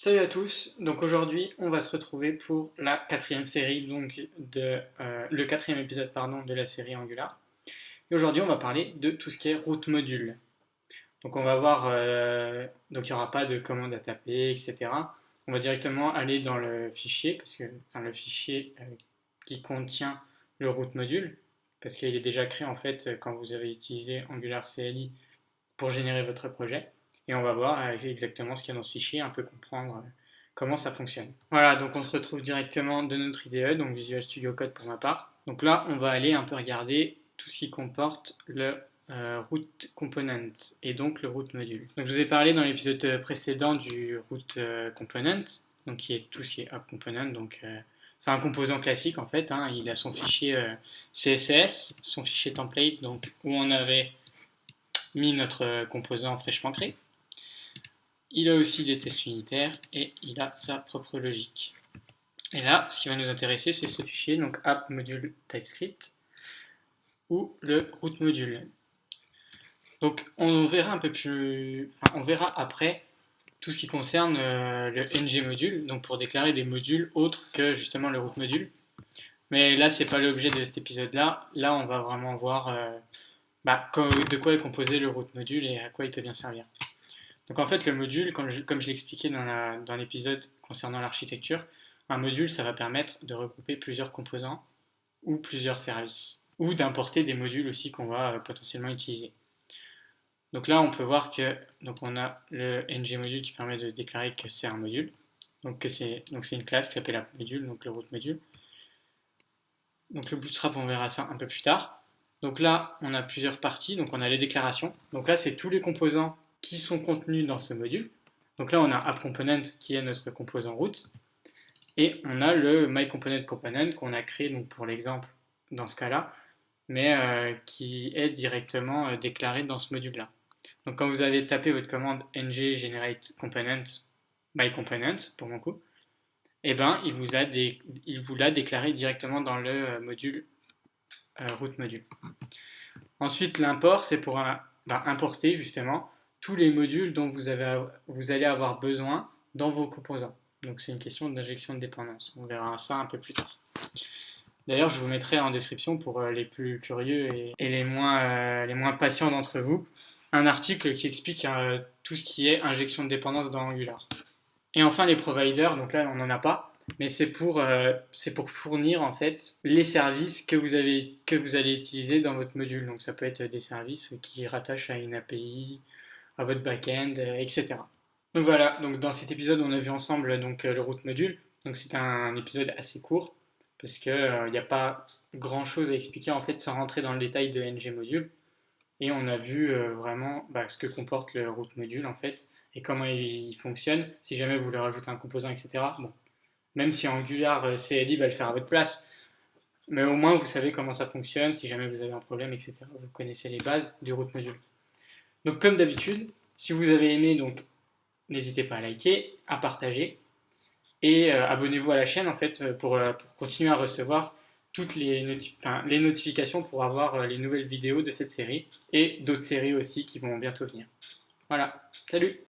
Salut à tous, donc aujourd'hui on va se retrouver pour la quatrième série, donc le quatrième épisode pardon, de la série Angular. Et aujourd'hui on va parler de tout ce qui est route module. Donc on va voir, donc il n'y aura pas de commande à taper, etc. On va directement aller dans le fichier, enfin le fichier qui contient le route module, parce qu'il est déjà créé en fait quand vous avez utilisé Angular CLI pour générer votre projet. Et on va voir exactement ce qu'il y a dans ce fichier, un peu comprendre comment ça fonctionne. Voilà, donc on se retrouve directement de notre IDE, donc Visual Studio Code pour ma part. Donc là, on va aller un peu regarder tout ce qui comporte le root component et donc le root module. Donc je vous ai parlé dans l'épisode précédent du root component, donc qui est tout ce qui est app component, donc c'est un composant classique en fait, hein. Il a son fichier CSS, son fichier template, donc où on avait mis notre composant fraîchement créé. Il a aussi des tests unitaires et il a sa propre logique. Et là, ce qui va nous intéresser, c'est ce fichier, donc app module TypeScript ou le root module. Donc on verra un peu plus, on verra après tout ce qui concerne le ng module, donc pour déclarer des modules autres que justement le root module. Mais là, c'est pas l'objet de cet épisode-là. Là, on va vraiment voir de quoi est composé le root module et à quoi il peut bien servir. Donc en fait, le module, comme je l'expliquais dans l'épisode concernant l'architecture, un module, ça va permettre de regrouper plusieurs composants ou plusieurs services, ou d'importer des modules aussi qu'on va potentiellement utiliser. Donc là, on peut voir que on a le ng module qui permet de déclarer que c'est un module, donc c'est une classe qui s'appelle app module, donc le root module. Donc le bootstrap, on verra ça un peu plus tard. Donc là, on a plusieurs parties, donc on a les déclarations. Donc là, c'est tous les composants qui sont contenus dans ce module. Donc là, on a AppComponent qui est notre composant root. Et on a le MyComponentComponent qu'on a créé donc, pour l'exemple dans ce cas-là, mais qui est directement déclaré dans ce module-là. Donc quand vous avez tapé votre commande ng generate component myComponent, pour mon coup, eh ben, il vous l'a déclaré directement dans le module root module. Ensuite, l'import, c'est pour importer justement tous les modules dont vous allez avoir besoin dans vos composants. Donc c'est une question d'injection de dépendance. On verra ça un peu plus tard. D'ailleurs, je vous mettrai en description pour les plus curieux et les moins patients d'entre vous, un article qui explique tout ce qui est injection de dépendance dans Angular. Et enfin, les providers, donc là, on n'en a pas, mais c'est pour fournir en fait les services que vous allez utiliser dans votre module. Donc ça peut être des services qui rattachent à une API, à votre backend, etc. Donc voilà, donc dans cet épisode, on a vu ensemble le root module. Donc c'est un épisode assez court parce qu'il n'y a pas grand chose à expliquer en fait sans rentrer dans le détail de ng module. Et on a vu vraiment ce que comporte le root module en fait et comment il fonctionne. Si jamais vous voulez rajouter un composant, etc. Bon, même si Angular CLI va le faire à votre place, mais au moins vous savez comment ça fonctionne. Si jamais vous avez un problème, etc. Vous connaissez les bases du root module. Donc comme d'habitude, si vous avez aimé, donc n'hésitez pas à liker, à partager et abonnez-vous à la chaîne en fait pour continuer à recevoir toutes les notifications pour avoir les nouvelles vidéos de cette série et d'autres séries aussi qui vont bientôt venir. Voilà, salut!